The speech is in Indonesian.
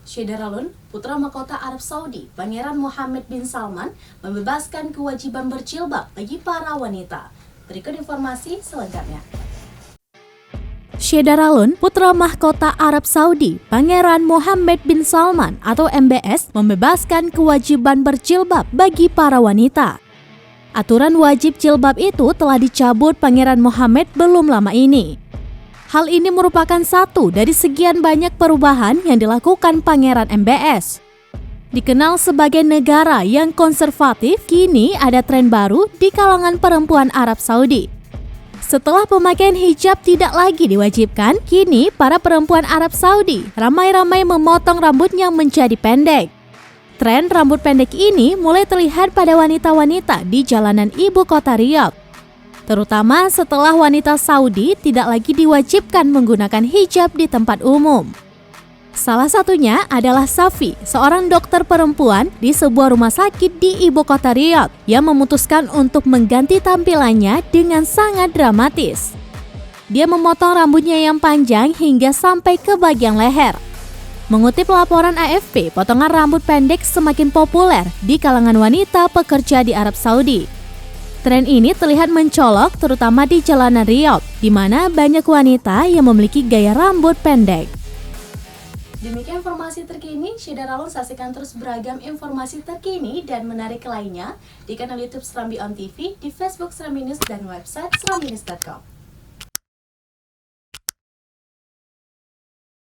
Syederalun, putra mahkota Arab Saudi, Pangeran Mohammed bin Salman, membebaskan kewajiban berjilbab bagi para wanita. Berikut informasi selengkapnya. Syederalun, putra mahkota Arab Saudi, Pangeran Mohammed bin Salman atau MBS, membebaskan kewajiban berjilbab bagi para wanita. Aturan wajib jilbab itu telah dicabut Pangeran Mohammed belum lama ini. Hal ini merupakan satu dari sekian banyak perubahan yang dilakukan Pangeran MBS. Dikenal sebagai negara yang konservatif, kini ada tren baru di kalangan perempuan Arab Saudi. Setelah pemakaian hijab tidak lagi diwajibkan, kini para perempuan Arab Saudi ramai-ramai memotong rambutnya menjadi pendek. Tren rambut pendek ini mulai terlihat pada wanita-wanita di jalanan ibu kota Riyadh, terutama setelah wanita Saudi tidak lagi diwajibkan menggunakan hijab di tempat umum. Salah satunya adalah Safi, seorang dokter perempuan di sebuah rumah sakit di ibu kota Riyadh yang memutuskan untuk mengganti tampilannya dengan sangat dramatis. Dia memotong rambutnya yang panjang hingga sampai ke bagian leher. Mengutip laporan AFP, potongan rambut pendek semakin populer di kalangan wanita pekerja di Arab Saudi. Tren ini terlihat mencolok terutama di jalanan Riyadh, di mana banyak wanita yang memiliki gaya rambut pendek. Demikian informasi terkini, Syederalun saksikan terus beragam informasi terkini dan menarik lainnya di kanal YouTube Serambi On TV, di Facebook Serambi News dan website serambinews.com.